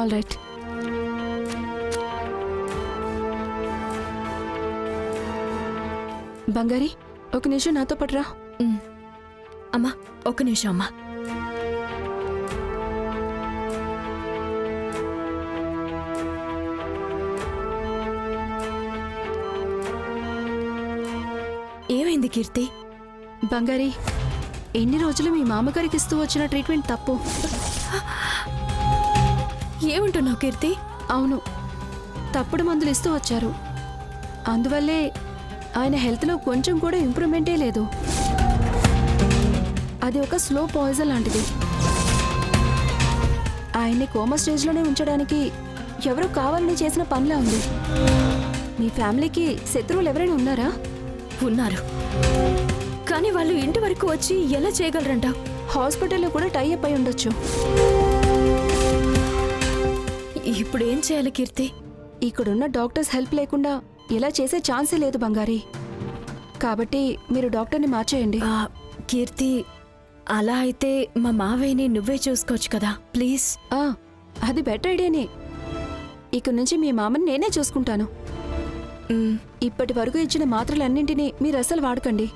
All right. బంగారి, ఒక నిమిషం నాతో పట్రా. అమ్మా, ఒక్క నిమిషం అమ్మా. ఏమైంది కీర్తి? బంగారి, ఎన్ని రోజులు మీ మామగారికి ఇస్తూ వచ్చిన ట్రీట్మెంట్ తప్పు. ఏమంటున్నావు కీర్తి? అవును, తప్పుడు మందులు ఇస్తూ వచ్చారు. అందువల్లే ఆయన హెల్త్లో కొంచెం కూడా ఇంప్రూవ్మెంటే లేదు. అది ఒక స్లో పాయిజన్ లాంటిది. ఆయన్ని కోమా స్టేజ్లోనే ఉంచడానికి ఎవరో కావాలని చేసిన పనిలా ఉంది. మీ ఫ్యామిలీకి శత్రువులు ఎవరైనా ఉన్నారా? ఉన్నారు, కానీ వాళ్ళు ఇంటి వరకు వచ్చి ఎలా చేయగలరంట? హాస్పిటల్లో కూడా టైఅప్ అయి ఉండొచ్చు. ఇప్పుడు ఏం చేయాలి కీర్తి? ఇక్కడున్న డాక్టర్స్ హెల్ప్ లేకుండా ఇలా చేసే ఛాన్సే లేదు బంగారి. కాబట్టి మీరు డాక్టర్ని మార్చేయండి. కీర్తి, అలా అయితే మా మావయ్యని నువ్వే చూసుకోవచ్చు కదా, ప్లీజ్. అది బెటర్ ఐడియానే. ఇక్కడి నుంచి మీ మామని నేనే చూసుకుంటాను. ఇప్పటి వరకు ఇచ్చిన మాత్రలన్నింటినీ మీరు అసలు వాడకండి.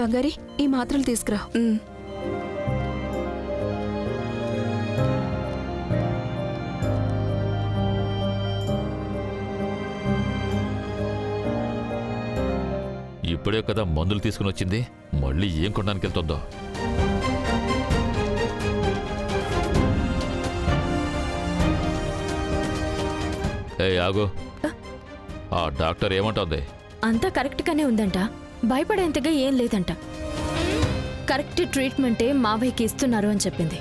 బంగారి, ఈ మాత్రలు తీసుకురా. ఇప్పుడే కదా మందులు తీసుకుని వచ్చింది, మళ్ళీ ఏం కొనడానికి వెళ్తుందో. ఏ ఆగు, ఆ డాక్టర్ ఏమంటోంది? అంతా కరెక్ట్గానే ఉందంట, భయపడేంతగా ఏం లేదంట. కరెక్ట్ ట్రీట్మెంటే మావయ్యకి ఇస్తున్నారు అని చెప్పింది.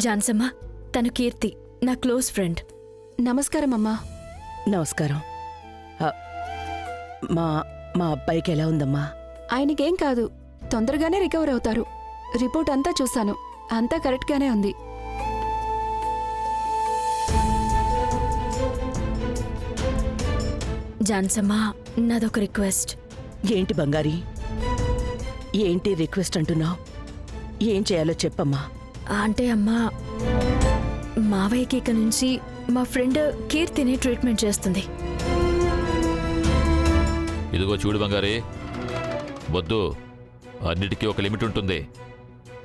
జాన్సమ్మ, తను కీర్తి, నా క్లోజ్ ఫ్రెండ్. నమస్కారం అమ్మా. నమస్కారం. మా మా అబ్బాయికి ఎలా ఉందమ్మా? ఆయనకేం కాదు, తొందరగానే రికవర్ అవుతారు. రిపోర్ట్ అంతా చూశాను, అంతా కరెక్ట్గానే ఉంది. జాన్సమ్మ, నాదొక రిక్వెస్ట్. ఏంటి బంగారి? ఏంటి రిక్వెస్ట్ అంటున్నావు? ఏం చేయాలో చెప్పమ్మా. అంటే అమ్మా, మావయ్యకి ఇక నుంచి మా ఫ్రెండ్ కీర్తిని ట్రీట్మెంట్ చేస్తుంది. ఇదిగో చూడు బంగారి, వద్దు, అన్నిటికీ ఒక లిమిట్ ఉంటుంది.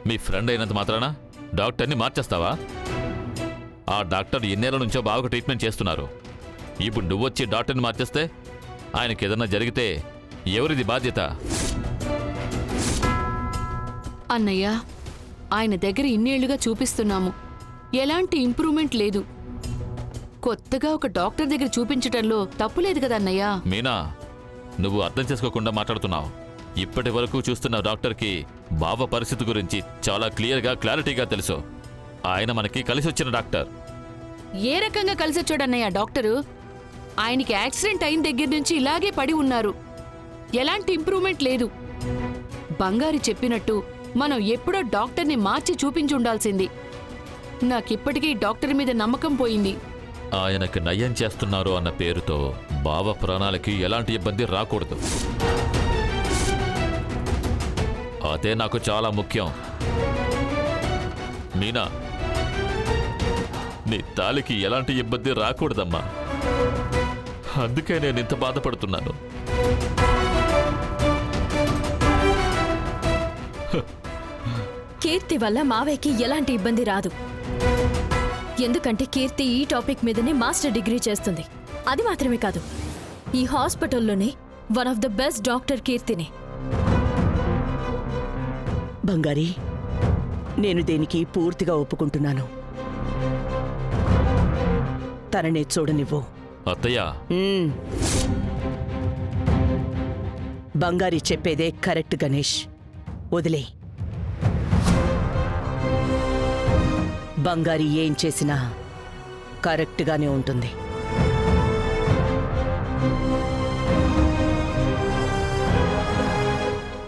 మీ ఫ్రెండ్ అయినంత మాత్రాన డాక్టర్ని మార్చేస్తావా? ఆ డాక్టర్ ఎన్నేళ్ల నుంచో బాగా ట్రీట్మెంట్ చేస్తున్నారు. ఇప్పుడు నువ్వొచ్చి డాక్టర్ని మార్చేస్తే ఆయనకి ఏదన్నా జరిగితే ఎవరిది బాధ్యత? అన్నయ్య, ఆయన దగ్గర ఇన్నేళ్లుగా చూపిస్తున్నాము, ఎలాంటి ఇంప్రూవ్మెంట్ లేదు. కొత్తగా ఒక డాక్టర్ దగ్గర చూపించటంలో తప్పులేదు కదా అన్నయ్య. మీనా, నువ్వు అర్థం చేసుకోకుండా మాట్లాడుతున్నావు. ఇప్పటి వరకు చూస్తున్న డాక్టర్కి బావ పరిస్థితి గురించి చాలా క్లారిటీగా తెలుసు. ఆయన మనకి కలిసి వచ్చిన డాక్టర్. ఏ రకంగా కలిసొచ్చాడన్నయ్య డాక్టరు? ఆయనకి యాక్సిడెంట్ అయిన దగ్గర నుంచి ఇలాగే పడి ఉన్నారు, ఎలాంటి ఇంప్రూవ్మెంట్ లేదు. బంగారి చెప్పినట్టు మనం ఎప్పుడో డాక్టర్ని మార్చి చూపించుండాల్సింది. నాకిప్పటికీ డాక్టర్ మీద నమ్మకం పోయింది. ఆయనకు నయం చేస్తున్నారు అన్న పేరుతో బావ ప్రాణాలకి ఎలాంటి ఇబ్బంది రాకూడదు. అదే నాకు చాలా ముఖ్యం. మీనా, నీ తాలికి ఎలాంటి ఇబ్బంది రాకూడదమ్మా. అందుకే నేను ఇంత బాధపడుతున్నాను. కీర్తి వల్ల మావయ్యకి ఎలాంటి ఇబ్బంది రాదు. ఎందుకంటే కీర్తి ఈ టాపిక్ మీదనే మాస్టర్ డిగ్రీ చేస్తుంది. అది మాత్రమే కాదు, ఈ హాస్పిటల్లోనే one of the best doctor కీర్తిని. బంగారి, నేను దీనికి పూర్తిగా ఒప్పుకుంటున్నాను. తననే చూడనివ్వు. అత్తయ్య, మ్మ్. బంగారి చెప్పేదే కరెక్ట్ గణేష్. వదిలే. బంగారి ఏం చేసినా కరెక్ట్గానే ఉంటుంది.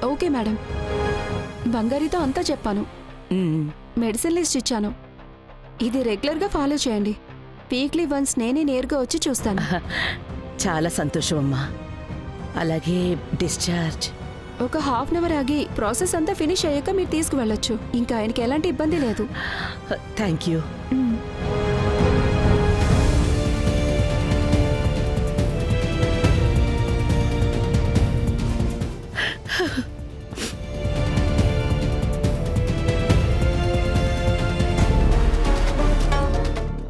ఓకే మేడం, బంగారితో అంతా చెప్పాను. మ్మ్. మెడిసిన్ లిస్ట్ ఇచ్చాను. ఇది రెగ్యులర్గా ఫాలో చేయండి. వీక్లీ వన్స్ నేనే నేరుగా వచ్చి చూస్తాను. చాలా సంతోషం అమ్మా. అలాగే డిశ్చార్జ్. ఒక హాఫ్ అన్ అవర్ ఆగి ప్రాసెస్ అంతా ఫినిష్ అయ్యాక మీరు తీసుకువెళ్ళొచ్చు. ఇంకా ఆయనకి ఎలాంటి ఇబ్బంది లేదు. Thank you. మ్మ్.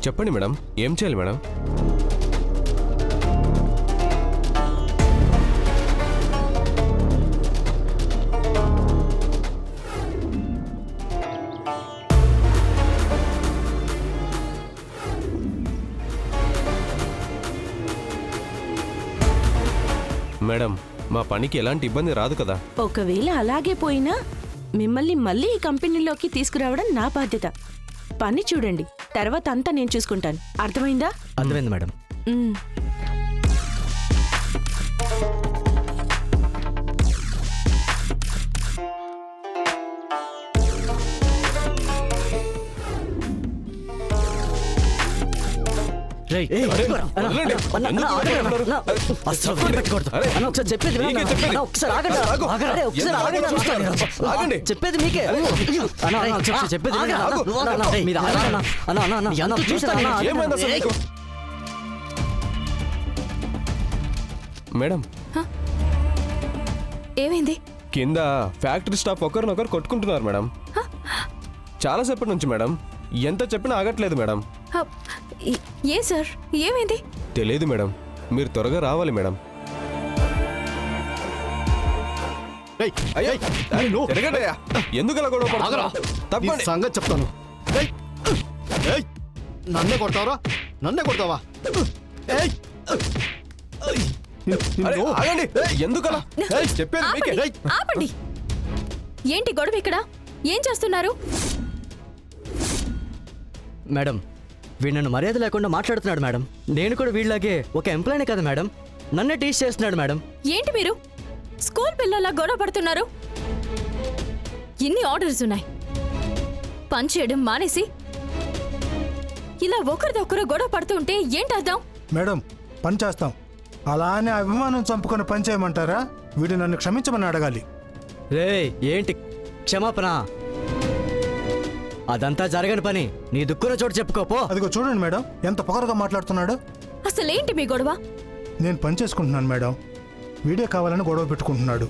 చెప్పండి మేడం, ఏం చేయాలి మేడం? మేడం, మా పనికి ఎలాంటి ఇబ్బంది రాదు కదా? ఒకవేళ అలాగే పోయినా మిమ్మల్ని మళ్ళీ ఈ కంపెనీలోకి తీసుకురావడం నా బాధ్యత. పని చూడండి, తర్వాత అంతా నేను చూసుకుంటాను. అర్థమైందా? అర్థమైంది మేడం. మ్మ్. రేయ్, వదలండి. ఎందుకు కొడుతున్నారు? అస్సలు వదిలిపెట్టకూడదు. అరే, అన్న, ఒకసారి చెప్పేది వినండి. మీకే చెప్పేది. అన్న, ఒకసారి ఆగండి. ఆగు. అరే, ఒకసారి ఎందుకు ఆగండి. చూస్తాను నేను? ఆగండి. చెప్పేది మీకే. అన్న, చెప్పేది వినండి. ఆగు. అన్న, అన్న, మీరు ఆగండి అన్న. అన్న, ఎంత చూస్తాను అన్న. ఏమైంది అసలు మీకు? మేడం, ఏమైంది? కింద ఫ్యాక్టరీ స్టాఫ్ ఒకరినొకరు కొట్టుకుంటున్నారు మేడం. చాలాసేపటి నుంచి మేడం. ఎంత చెప్పినా ఆగట్లేదు మేడం. హ, ఏ సార్, ఏమైంది? తెలియదు మేడం, మీరు త్వరగా రావాలి మేడం. అయ్యో, జరగండి అయ్యా. ఎందుకు అలా గొడవ పడుతున్నారు? తప్పండి. సంగతి చెప్తాను. ఏయ్! ఏయ్! నన్నే కొడతావరా? నన్నే కొడతావా? ఏయ్! అరే, ఆగండి. ఎందుకు అలా? చెప్పేది మీకే. ఆపండి, ఆపండి. ఏంటి గొడవ ఇక్కడ? ఏం చేస్తున్నారు? మేడం, వీడు నన్ను మర్యాద లేకుండా మాట్లాడుతున్నాడు మేడం. నేను కూడా వీళ్ళలాగే ఒక ఎంప్లాయీనే కదా మేడం. నన్నే టీచ్ చేస్తున్నాడు మేడం. ఏంటి మీరు స్కూల్ పిల్లలా గొడవ పడుతున్నారు? ఇన్ని ఆర్డర్స్ ఉన్నాయి. పని చేయడం మానేసి ఇలా ఒకరిదొకరు గొడవ పడుతుంటే ఏంటి అర్థం? మేడం, పని చేస్తాం. అలా అని అభిమానం చంపుకొని పని చేయమంటారా? వీడు నన్ను క్షమించమని అడగాలి. రేయ్, ఏంటి క్షమాపణ? అదంతా జరగని పని. నీ దుక్కున చోటు చెప్పుకోపో. అదిగో చూడండి మేడం, ఎంత పొగరుగా మాట్లాడుతున్నాడు. అసలేంటి మీ గొడవ? నేను పని చేసుకుంటున్నాను మేడం. వీడే కావాలని గొడవ పెట్టుకుంటున్నాడు.